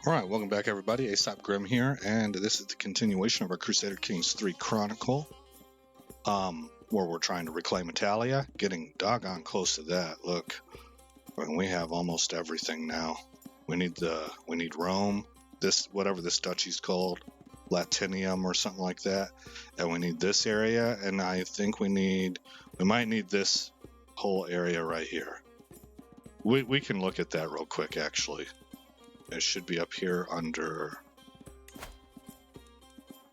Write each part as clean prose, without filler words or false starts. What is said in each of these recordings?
Alright, welcome back everybody, Aesop Grim here, and this is the continuation of our Crusader Kings 3 Chronicle, where we're trying to reclaim Italia, getting doggone close to that. Look, we have almost everything now. We need Rome, this, whatever this duchy's called, Latinium or something like that, and we need this area, and I think we might need this whole area right here. We can look at that real quick actually. It should be up here under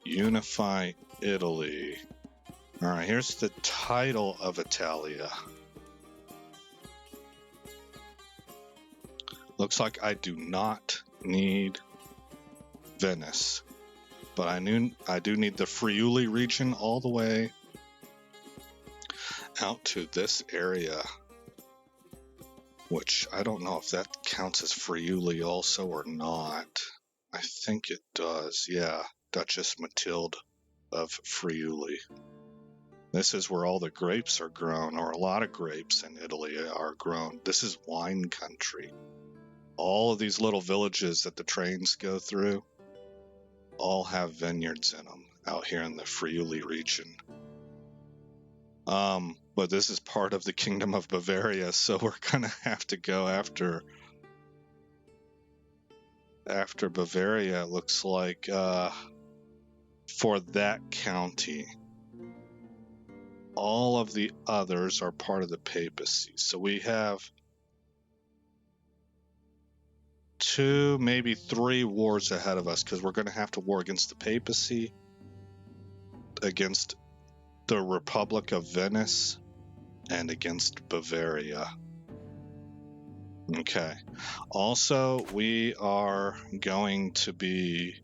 Unify Italy. Alright, here's the title of Italia. Looks like I do not need Venice, but I do need the Friuli region all the way out to this area, which I don't know if that counts as Friuli also or not. I think it does, yeah. Duchess Matilde of Friuli. This is where all the grapes are grown, or a lot of grapes in Italy are grown. This is wine country. All of these little villages that the trains go through all have vineyards in them out here in the Friuli region. But this is part of the Kingdom of Bavaria, so we're gonna have to go after Bavaria, it looks like, for that county. All of the others are part of the papacy, so we have 2, maybe 3 wars ahead of us, because we're gonna have to war against the papacy, against the Republic of Venice, and against Bavaria. Okay. Also, we are going to be,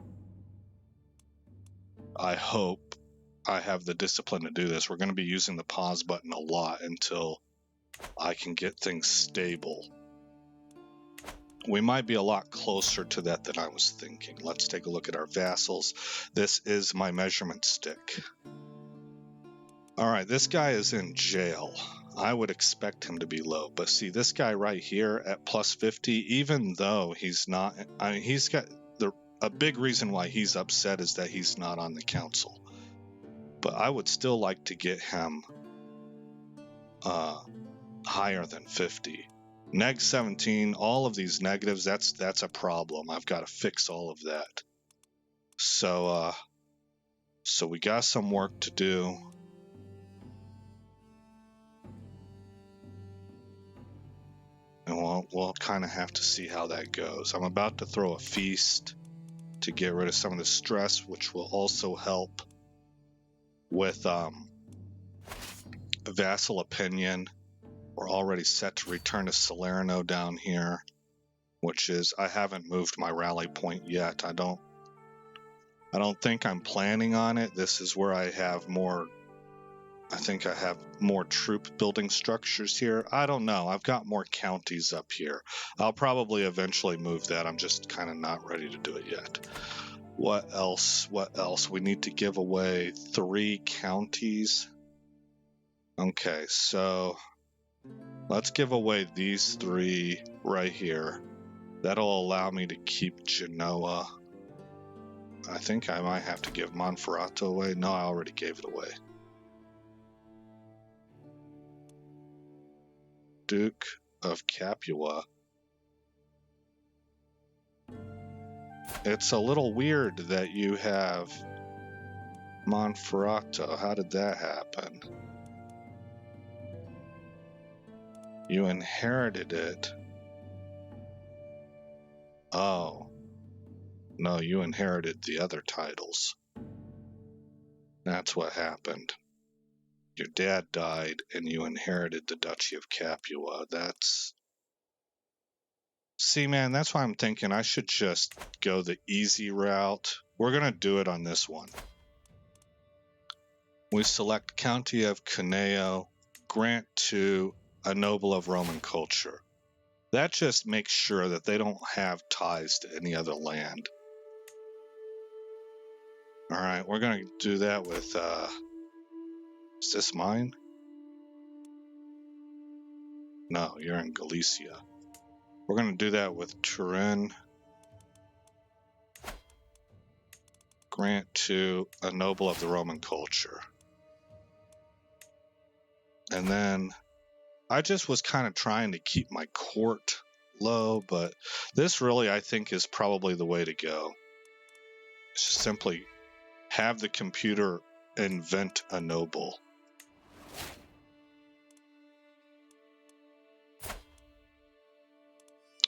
I hope I have the discipline to do this, we're going to be using the pause button a lot until I can get things stable. We might be a lot closer to that than I was thinking. Let's take a look at our vassals. This is my measurement stick. Alright, this guy is in jail. I would expect him to be low, but see this guy right here at plus 50, even though he's not, I mean, he's got a big reason why he's upset is that he's not on the council. But I would still like to get him higher than 50. Neg 17, all of these negatives, that's a problem. I've got to fix all of that. So we got some work to do. And we'll kind of have to see how that goes. I'm about to throw a feast to get rid of some of the stress, which will also help with vassal opinion. We're already set to return to Salerno down here, which is, I haven't moved my rally point yet. I don't think I'm planning on it. This is where I have more, I think I have more troop building structures here. I don't know. I've got more counties up here. I'll probably eventually move that. I'm just kind of not ready to do it yet. What else? What else? We need to give away 3 counties. Okay, so let's give away these 3 right here. That'll allow me to keep Genoa. I think I might have to give Monferrato away. No, I already gave it away. Duke of Capua. It's a little weird that you have Monferrato. How did that happen? You inherited it. Oh. No, you inherited the other titles. That's what happened. Your dad died and you inherited the Duchy of Capua. See, man, that's why I'm thinking I should just go the easy route. We're going to do it on this one. We select County of Cuneo, grant to a noble of Roman culture. That just makes sure that they don't have ties to any other land. Alright, we're going to do that with, is this mine? No, you're in Galicia. We're going to do that with Turin. Grant to a noble of the Roman culture. And then I just was kind of trying to keep my court low, but this really, I think, is probably the way to go. Simply have the computer invent a noble.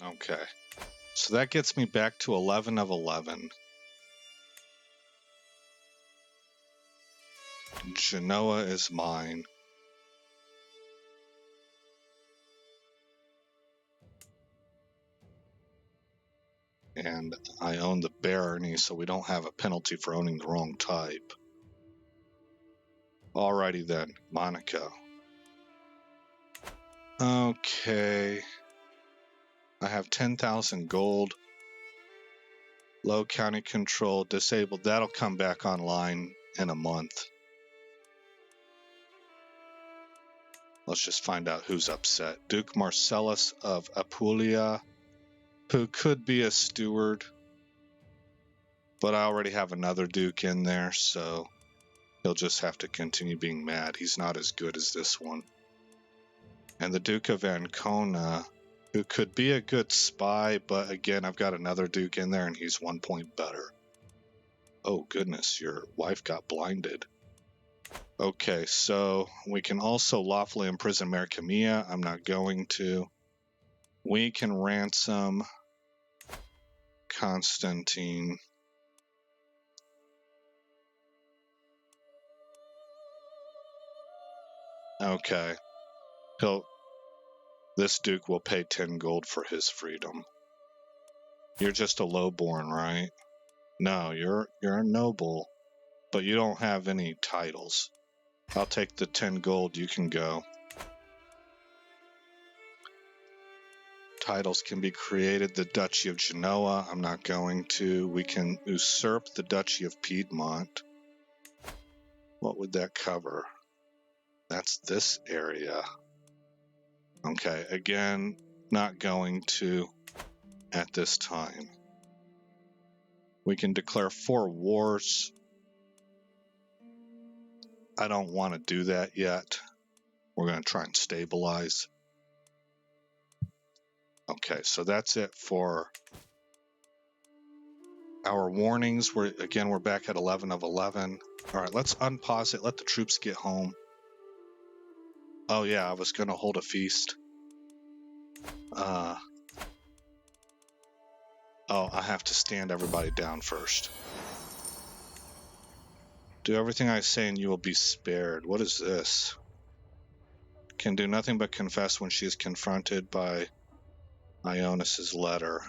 Okay, so that gets me back to 11 of 11. Genoa is mine. And I own the barony, so we don't have a penalty for owning the wrong type. Alrighty then, Monaco. Okay. I have 10,000 gold. Low county control disabled. That'll come back online in a month. Let's just find out who's upset. Duke Marcellus of Apulia, who could be a steward, but I already have another duke in there, so he'll just have to continue being mad. He's not as good as this one. And the Duke of Ancona, who could be a good spy, but again, I've got another duke in there and he's 1 point better. Oh goodness, your wife got blinded. Okay, so we can also lawfully imprison Maricamilla. I'm not going to. We can ransom Constantine. Okay. This duke will pay 10 gold for his freedom. You're just a lowborn, right? No, you're a noble, but you don't have any titles. I'll take the 10 gold, you can go. Titles can be created. The Duchy of Genoa, I'm not going to. We can usurp the Duchy of Piedmont. What would that cover? That's this area. Okay, again, not going to at this time. We can declare 4 wars. I don't want to do that yet. We're going to try and stabilize. Okay, so that's it for our warnings. We're back at 11 of 11. All right, let's unpause it. Let the troops get home. Oh yeah, I was going to hold a feast. Oh, I have to stand everybody down first. Do everything I say and you will be spared. What is this? Can do nothing but confess when she is confronted by Ionis's letter.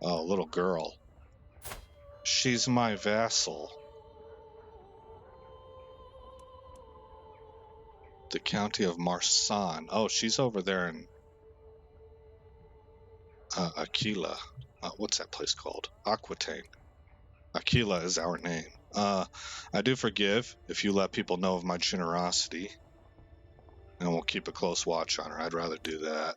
Oh, little girl. She's my vassal. The county of Marsan. Oh, she's over there in Aquila. What's that place called? Aquitaine. Aquila is our name. I do forgive if you let people know of my generosity. And we'll keep a close watch on her. I'd rather do that.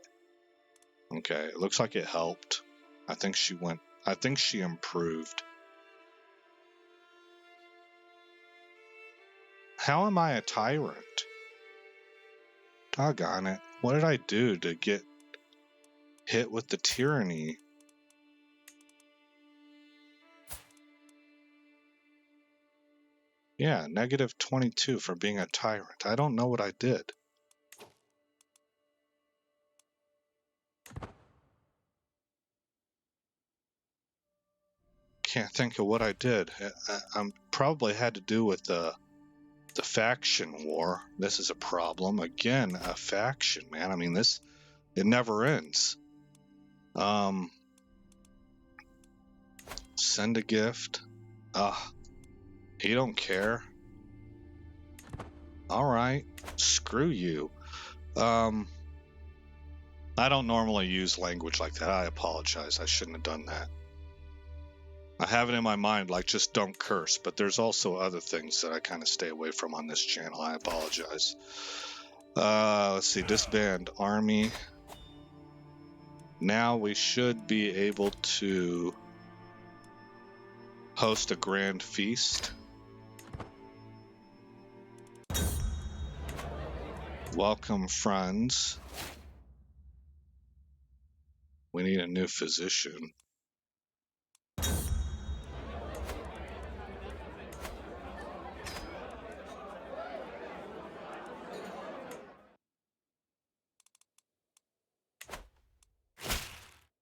Okay, it looks like it helped. I think she improved. How am I a tyrant? Doggone it. What did I do to get hit with the tyranny? Yeah, negative 22 for being a tyrant. I don't know what I did. Can't think of what I did. I probably had to do with the faction war. This is a problem. Again, a faction, man. I mean, it never ends. Send a gift. He don't care. All right, screw you. I don't normally use language like that. I apologize. I shouldn't have done that. I have it in my mind, like, just don't curse, but there's also other things that I kind of stay away from on this channel. I apologize. Let's see, disband army. Now we should be able to host a grand feast. Welcome, friends. We need a new physician.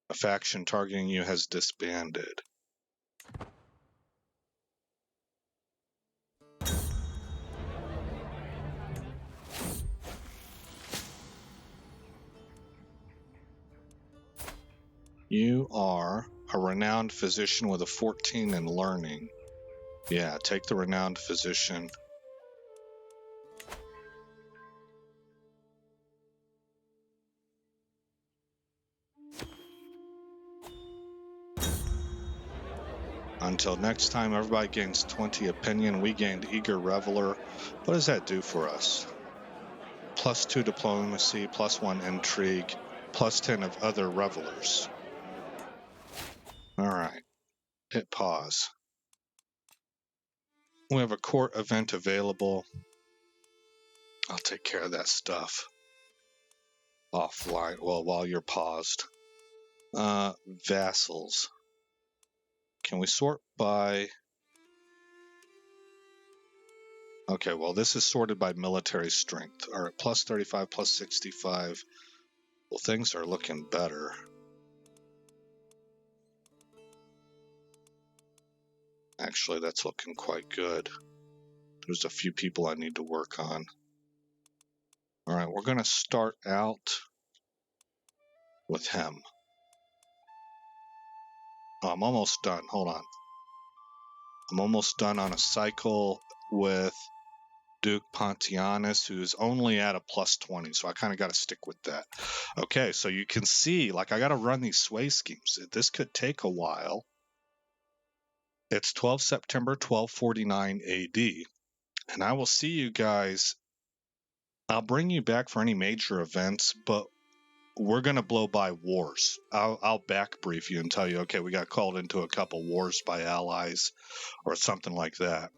A faction targeting you has disbanded. You are a renowned physician with a 14 in learning. Yeah, take the renowned physician. Until next time, everybody gains 20 opinion. We gained eager reveler. What does that do for us? +2 diplomacy, +1 intrigue, +10 of other revelers. All right, hit pause. We have a court event available. I'll take care of that stuff offline. Well, while you're paused. Vassals. Can we sort by... Okay, well, this is sorted by military strength. All right, +35, +65. Well, things are looking better. Actually, that's looking quite good. There's a few people I need to work on. All right, we're going to start out with him. Oh, I'm almost done. Hold on. I'm almost done on a cycle with Duke Pontianus, who's only at a +20, so I kind of got to stick with that. Okay, so you can see, like, I got to run these sway schemes. This could take a while. It's 12 September 1249 AD, and I will see you guys. I'll bring you back for any major events, but we're going to blow by wars. I'll back brief you and tell you, okay, we got called into a couple wars by allies or something like that.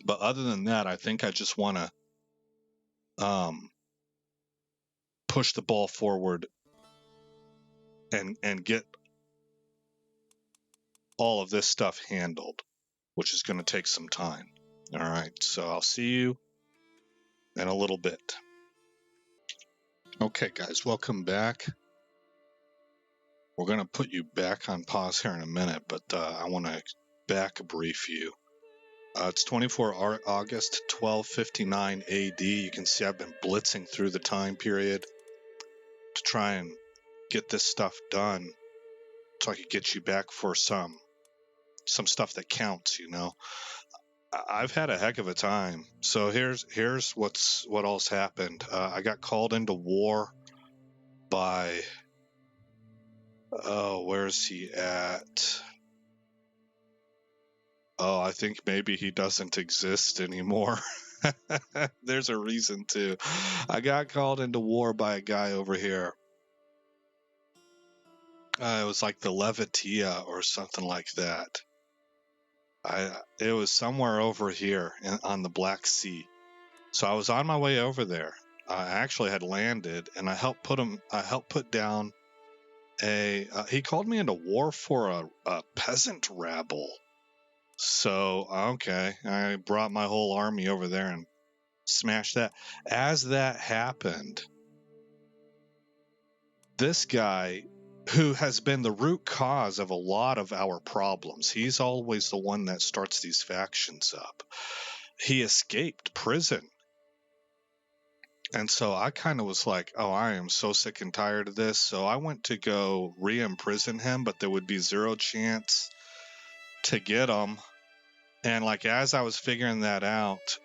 But other than that, I think I just want to push the ball forward and get all of this stuff handled, which is going to take some time. All right, so I'll see you in a little bit. Okay, guys, welcome back. We're going to put you back on pause here in a minute, but I want to back brief you. It's 24 August 1259 AD. You can see I've been blitzing through the time period to try and get this stuff done so I could get you back for some stuff that counts, you know. I've had a heck of a time. So here's what all's happened. I got called into war by... Oh, where's he at? Oh, I think maybe he doesn't exist anymore. There's a reason too. I got called into war by a guy over here. It was like the Levatia or something like that. It was somewhere over here on the Black Sea. So I was on my way over there. I actually had landed, and I helped put down he called me into war for a peasant rabble. So, okay, I brought my whole army over there and smashed that. As that happened, this guy, who has been the root cause of a lot of our problems, he's always the one that starts these factions up. He escaped prison. And so I kind of was like, oh, I am so sick and tired of this. So I went to go re-imprison him, but there would be zero chance to get him. And like, as I was figuring that out,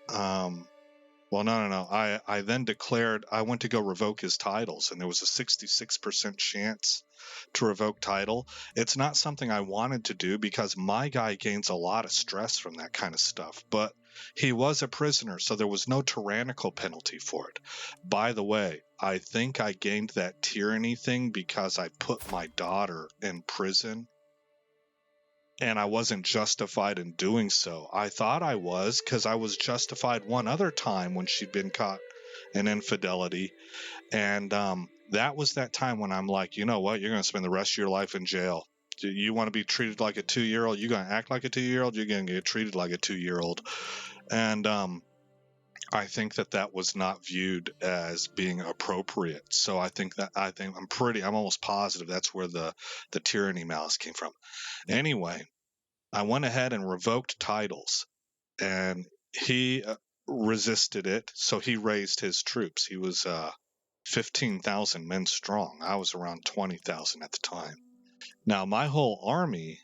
Well, no. I then declared I went to go revoke his titles, and there was a 66% chance to revoke title. It's not something I wanted to do because my guy gains a lot of stress from that kind of stuff, but he was a prisoner, so there was no tyrannical penalty for it. By the way, I think I gained that tyranny thing because I put my daughter in prison, and I wasn't justified in doing so. I thought I was, because I was justified one other time when she'd been caught in infidelity. And that was that time when I'm like, you know what? You're going to spend the rest of your life in jail. Do you want to be treated like a 2-year-old? You're going to act like a 2-year-old? You're going to get treated like a 2-year-old. And I think that was not viewed as being appropriate. So I'm almost positive that's where the tyranny malice came from. Anyway, I went ahead and revoked titles, and he resisted it, so he raised his troops. He was 15,000 men strong. I was around 20,000 at the time. Now, my whole army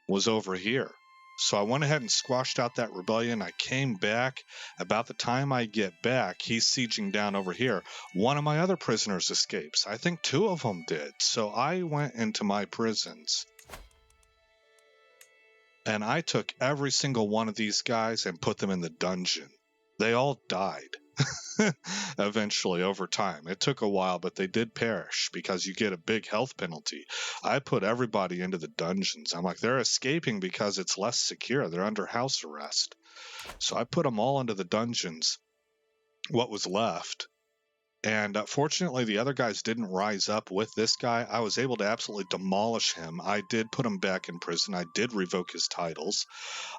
was over here. So I went ahead and squashed out that rebellion. I came back. About the time I get back, he's sieging down over here. One of my other prisoners escapes. I think 2 of them did. So I went into my prisons, and I took every single one of these guys and put them in the dungeon. They all died eventually over time. It took a while, but they did perish because you get a big health penalty. I put everybody into the dungeons. I'm like, they're escaping because it's less secure. They're under house arrest. So I put them all into the dungeons, what was left. And fortunately, the other guys didn't rise up with this guy. I was able to absolutely demolish him. I did put him back in prison. I did revoke his titles.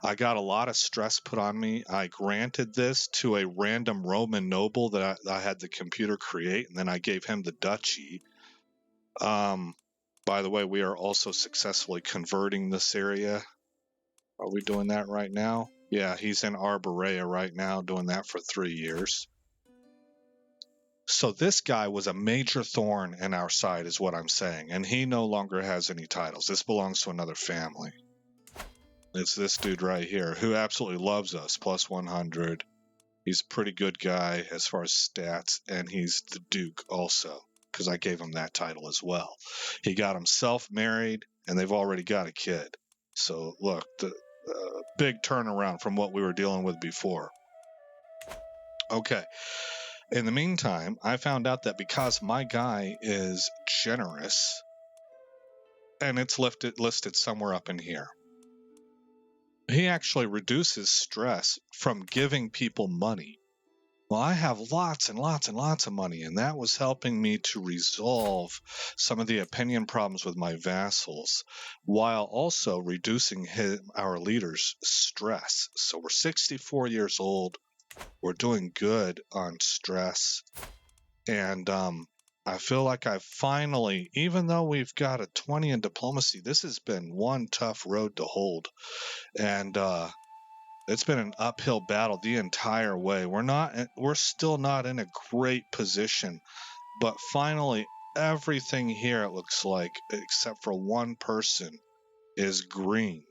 I got a lot of stress put on me. I granted this to a random Roman noble that I had the computer create, and then I gave him the duchy. By the way, we are also successfully converting this area. Are we doing that right now? Yeah, he's in Arborea right now, doing that for 3 years. So this guy was a major thorn in our side, is what I'm saying, and he no longer has any titles. This belongs to another family. It's this dude right here who absolutely loves us, plus 100. He's a pretty good guy as far as stats, and he's the Duke also, because I gave him that title as well. He got himself married, and they've already got a kid. So look, the big turnaround from what we were dealing with before. Okay. In the meantime, I found out that because my guy is generous, and it's listed somewhere up in here, he actually reduces stress from giving people money. Well, I have lots and lots and lots of money, and that was helping me to resolve some of the opinion problems with my vassals, while also reducing our leaders' stress. So we're 64 years old. We're doing good on stress. And I feel like I've finally, even though we've got a 20 in diplomacy, this has been one tough road to hold. And it's been an uphill battle the entire way. We're still not in a great position, but finally everything here, it looks like, except for one person, is green.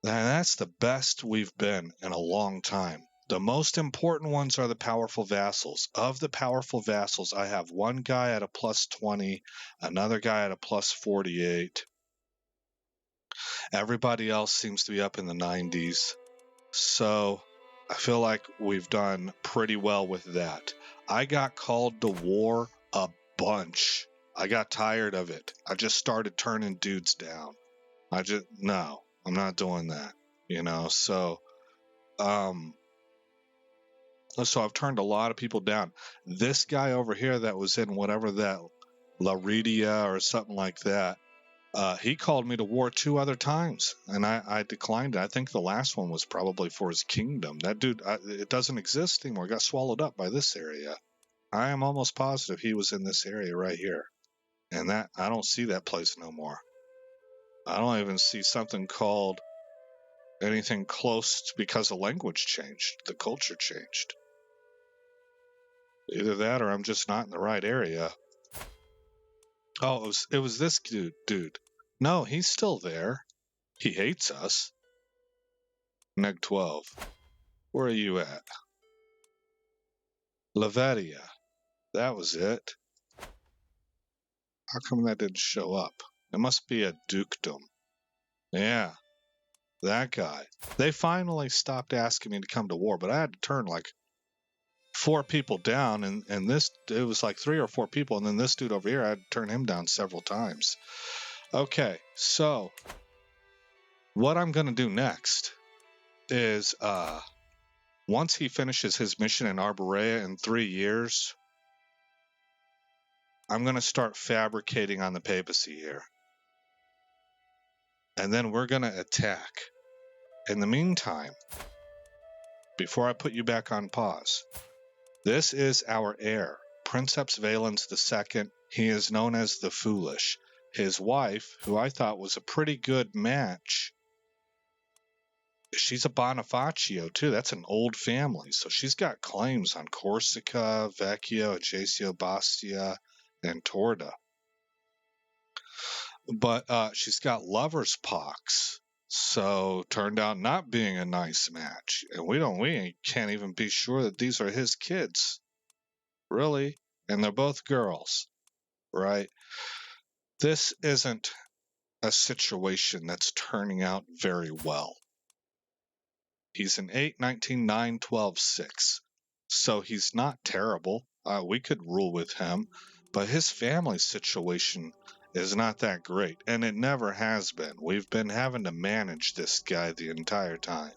And that's the best we've been in a long time. The most important ones are the powerful vassals. Of the powerful vassals, I have one guy at a plus 20, another guy at a plus 48. Everybody else seems to be up in the 90s. So I feel like we've done pretty well with that. I got called to war a bunch. I got tired of it. I just started turning dudes down. No, I'm not doing that, so I've turned a lot of people down. This guy over here that was in whatever that Laridia or something like that, he called me to war 2 other times, and I declined it. I think the last one was probably for his kingdom. That dude, it doesn't exist anymore. It got swallowed up by this area. I am almost positive he was in this area right here, and that I don't see that place no more. I don't even see something called anything close because the language changed, the culture changed. Either that or I'm just not in the right area. Oh, it was this dude. No, he's still there. He hates us. Neg 12. Where are you at? Lavetia. That was it. How come that didn't show up? It must be a dukedom. Yeah, that guy. They finally stopped asking me to come to war, but I had to turn like 4 people down, and this, it was like 3 or 4 people, and then this dude over here, I had to turn him down several times. Okay, so what I'm going to do next is, once he finishes his mission in Arborea in 3 years, I'm going to start fabricating on the papacy here. And then we're going to attack. In the meantime, before I put you back on pause, this is our heir, Princeps Valens II. He is known as the Foolish. His wife, who I thought was a pretty good match, she's a Bonifacio too. That's an old family. So she's got claims on Corsica, Vecchio, Ajaccio, Bastia, and Torda. But she's got lover's pox. So turned out not being a nice match. And we can't even be sure that these are his kids. Really? And they're both girls, right? This isn't a situation that's turning out very well. He's an 8, 19, 9, 12, 6. So he's not terrible. We could rule with him. But his family situation is not that great. And it never has been. We've been having to manage this guy the entire time.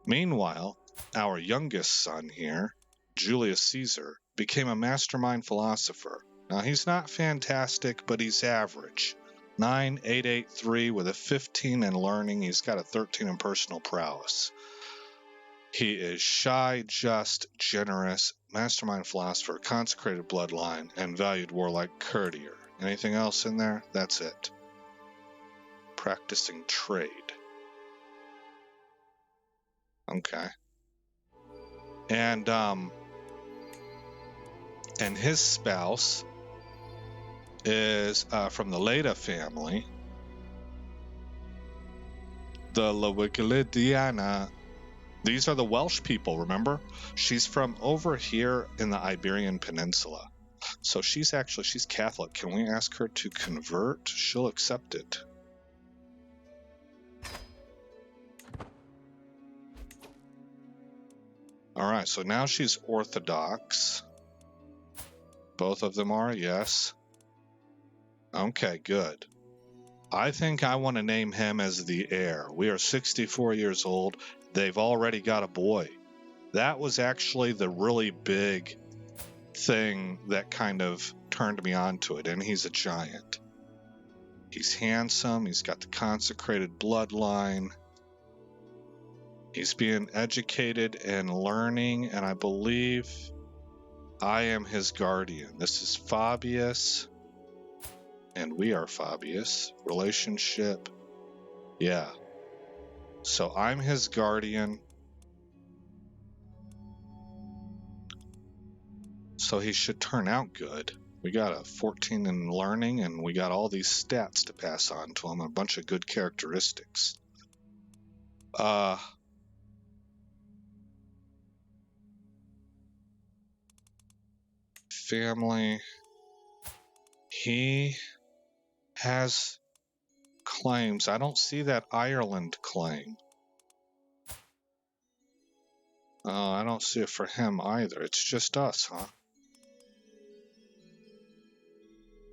Meanwhile, our youngest son here, Julius Caesar, became a mastermind philosopher. Now, he's not fantastic, but he's average. 9883 with a 15 in learning. He's got a 13 in personal prowess. He is shy, just, generous, mastermind philosopher, consecrated bloodline, and valued warlike courtier. Anything else in there? That's it. Practicing trade. Okay. And his spouse is from the Leda family, the Lawigilidiana. These are the Welsh people, remember? She's from over here in the Iberian Peninsula. So she's Catholic. Can we ask her to convert? She'll accept it. All right, so now she's Orthodox. Both of them are, yes. Okay, good. I think I want to name him as the heir. We are 64 years old. They've already got a boy. That was actually the really big thing that kind of turned me on to it, and he's a giant. He's handsome. He's got the consecrated bloodline. He's being educated and learning, and I believe I am his guardian. This is Fabius, and we are Fabius. Relationship. Yeah. So I'm his guardian. So he should turn out good. We got a 14 in learning, and we got all these stats to pass on to him, a bunch of good characteristics. Family. He has claims. I don't see that Ireland claim. I don't see it for him either. It's just us, huh?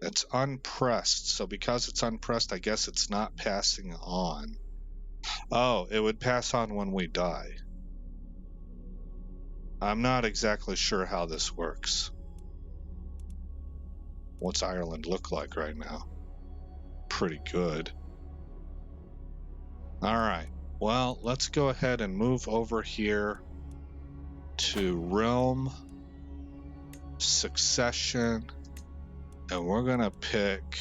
It's unpressed. So because it's unpressed, I guess it's not passing on. Oh, it would pass on when we die. I'm not exactly sure how this works. What's Ireland look like right now? Pretty good. All right. Well, let's go ahead and move over here to Realm, Succession, and we're going to pick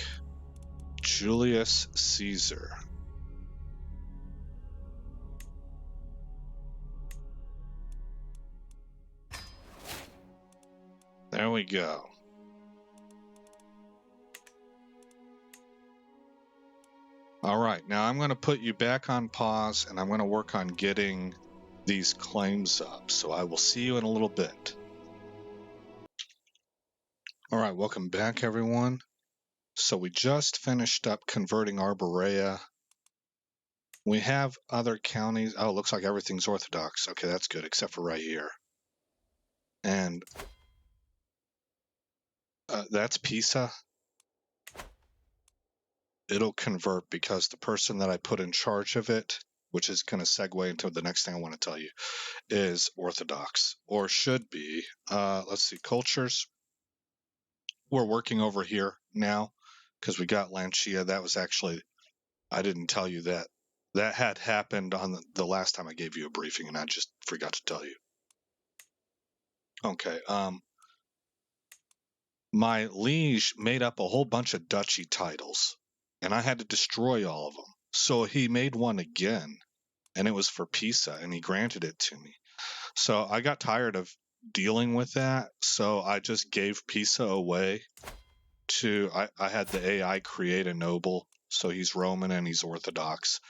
Julius Caesar. There we go. All right, now I'm going to put you back on pause, and I'm going to work on getting these claims up. So I will see you in a little bit. All right, welcome back, everyone. So we just finished up converting Arborea. We have other counties. Oh, it looks like everything's Orthodox. Okay, that's good, except for right here. And that's Pisa. It'll convert because the person that I put in charge of it, which is going to segue into the next thing I want to tell you, is Orthodox, or should be. Let's see, cultures. We're working over here now because we got Lancia. That was actually, I didn't tell you that. That had happened on the last time I gave you a briefing, and I just forgot to tell you. Okay. My liege made up a whole bunch of duchy titles, and I had to destroy all of them. So he made one again, and it was for Pisa, and he granted it to me. So I got tired of dealing with that, so I just gave Pisa away to, I had the AI create a noble, so he's Roman and he's Orthodox,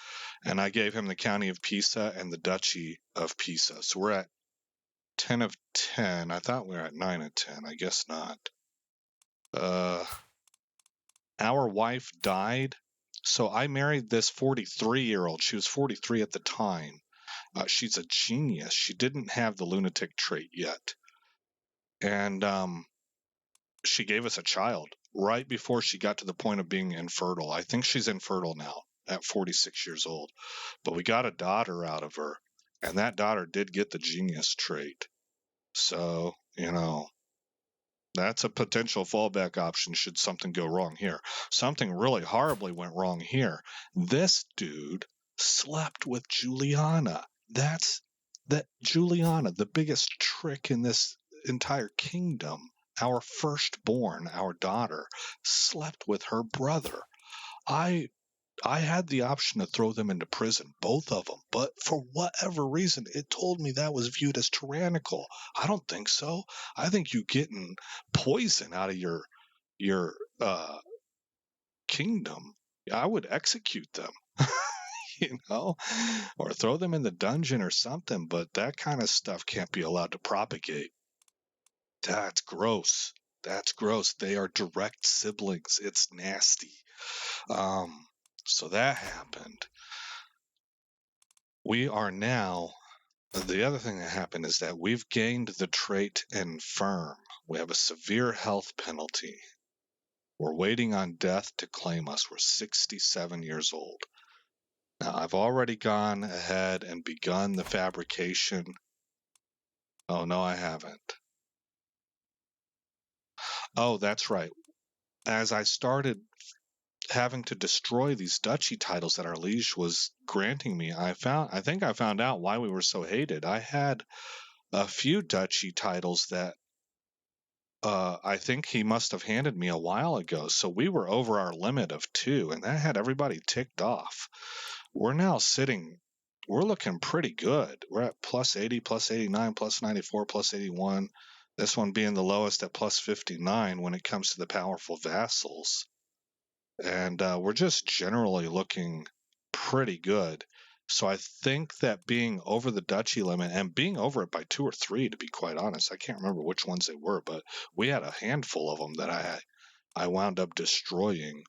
and I gave him the county of Pisa and the duchy of Pisa. So we're at 10 of 10. I thought we were at 9 of 10. I guess not. Our wife died, so I married this 43-year-old. She was 43 at the time. She's a genius. She didn't have the lunatic trait yet. And she gave us a child right before she got to the point of being infertile. I think she's infertile now at 46 years old. But we got a daughter out of her, and that daughter did get the genius trait. So, that's a potential fallback option should something go wrong here. Something really horribly went wrong here. This dude slept with Juliana. That's that Juliana, the biggest trick in this entire kingdom. Our firstborn, our daughter, slept with her brother. I had the option to throw them into prison, both of them, but for whatever reason, it told me that was viewed as tyrannical. I don't think so. I think you getting poison out of your kingdom. I would execute them, or throw them in the dungeon or something. But that kind of stuff can't be allowed to propagate. That's gross. That's gross. They are direct siblings. It's nasty. So that happened. We are now, the other thing that happened is that we've gained the trait infirm. We have a severe health penalty. We're waiting on death to claim us. We're 67 years old. Now, I've already gone ahead and begun the fabrication. Oh, no, I haven't. Oh, that's right. As I started having to destroy these duchy titles that our liege was granting me, I think I found out why we were so hated. I had a few duchy titles that I think he must have handed me a while ago. So we were over our limit of 2, and that had everybody ticked off. We're now we're looking pretty good. We're at plus 80, plus 89, plus 94, plus 81. This one being the lowest at plus 59 when it comes to the powerful vassals. And we're just generally looking pretty good. So I think that being over the duchy limit and being over it by 2 or 3, to be quite honest, I can't remember which ones they were, but we had a handful of them that I wound up destroying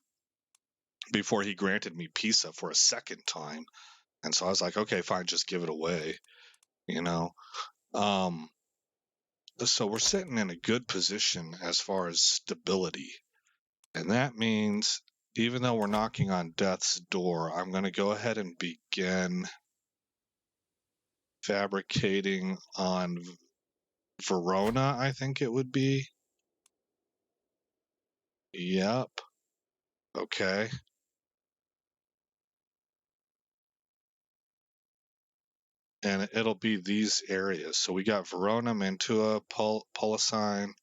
before he granted me Pisa for a second time. And so I was like, okay, fine, just give it away, you know. So we're sitting in a good position as far as stability. And that means even though we're knocking on death's door, I'm going to go ahead and begin fabricating on Verona, I think it would be. Yep. Okay. And it'll be these areas. So we got Verona, Mantua, Policine,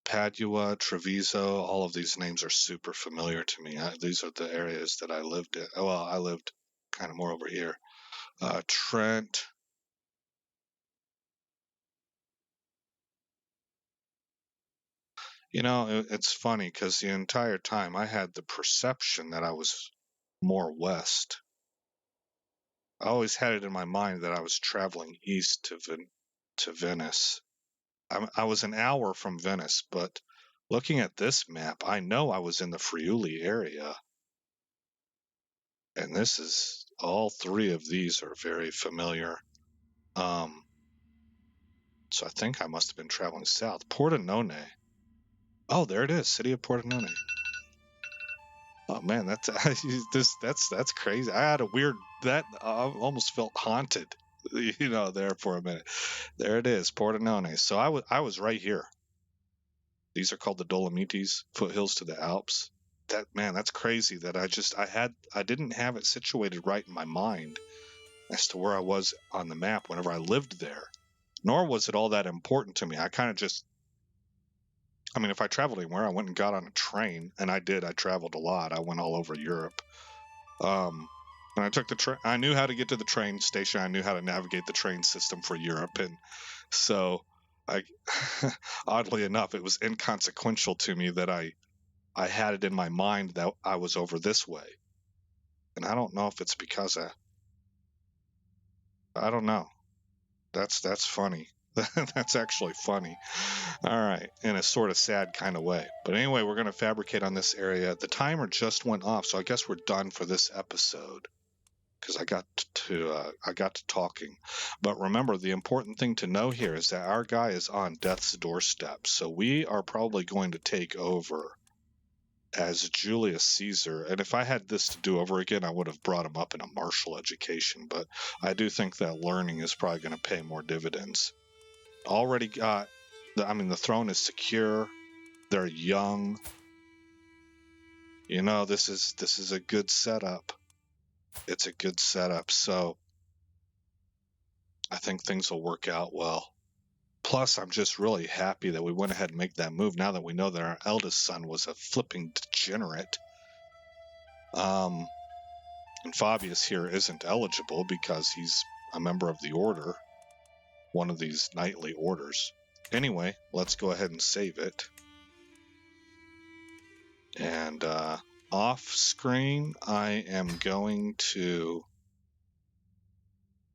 Padua, Treviso. All of these names are super familiar to me. These are the areas that I lived in. Well, I lived kind of more over here. Trent. It's funny because the entire time I had the perception that I was more west. I always had it in my mind that I was traveling east to Venice. I was an hour from Venice, but looking at this map, I know I was in the Friuli area. And this is, all three of these are very familiar. So I think I must have been traveling south. Pordenone. Oh, there it is, city of Pordenone. Oh man, that's that's crazy. I had a weird I almost felt haunted, there for a minute. There it is, Pordenone. So I was right here. These are called the Dolomites, foothills to the Alps. That's crazy that I didn't have it situated right in my mind as to where I was on the map whenever I lived there. Nor was it all that important to me. I kind of just, if I traveled anywhere, I went and got on a train, and I did. I traveled a lot. I went all over Europe. And I took the train. I knew how to get to the train station. I knew how to navigate the train system for Europe, and so oddly enough, it was inconsequential to me that I had it in my mind that I was over this way, and I don't know if it's because I don't know. That's funny. That's actually funny. All right, in a sort of sad kind of way. But anyway, we're going to fabricate on this area. The timer just went off, so I guess we're done for this episode because I got to talking. But remember, the important thing to know here is that our guy is on death's doorstep, so we are probably going to take over as Julius Caesar. And if I had this to do over again, I would have brought him up in a martial education. But I do think that learning is probably going to pay more dividends. Already got the throne is secure. They're young. This is a good setup. It's a good setup. So I think things will work out well. Plus, I'm just really happy that we went ahead and make that move now that we know that our eldest son was a flipping degenerate. And Fabius here isn't eligible because he's a member of the order, one of these knightly orders. Anyway, let's go ahead and save it. And off screen, I am going to...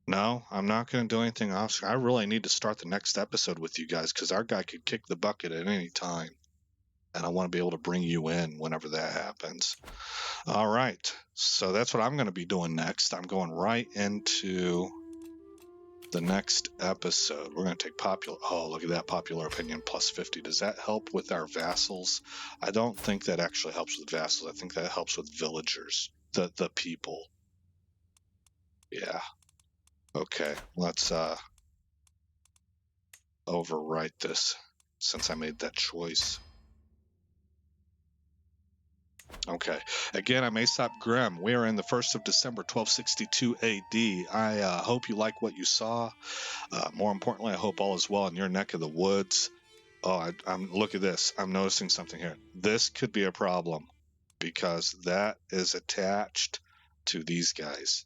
No, I'm not going to do anything off screen. I really need to start the next episode with you guys because our guy could kick the bucket at any time. And I want to be able to bring you in whenever that happens. All right, so that's what I'm going to be doing next. I'm going right into the next episode. We're going to take popular... Oh, look at that, popular opinion plus 50. Does that help with our vassals? I don't think that actually helps with vassals. I think that helps with villagers, the people. Yeah. Okay, let's overwrite this since I made that choice. Okay, again, I'm Aesop Grimm. We are in the 1st of December, 1262 AD. I hope you like what you saw. More importantly, I hope all is well in your neck of the woods. Oh, look at this. I'm noticing something here. This could be a problem because that is attached to these guys.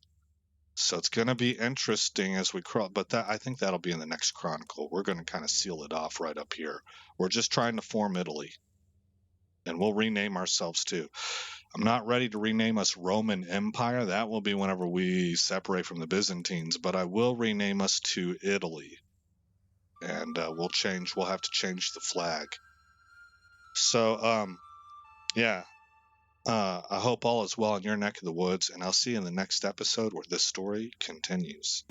So it's going to be interesting as we crawl, but I think that'll be in the next chronicle. We're going to kind of seal it off right up here. We're just trying to form Italy. And we'll rename ourselves too. I'm not ready to rename us Roman Empire. That will be whenever we separate from the Byzantines, but I will rename us to Italy. And we'll have to change the flag. So, yeah. I hope all is well in your neck of the woods, and I'll see you in the next episode where this story continues.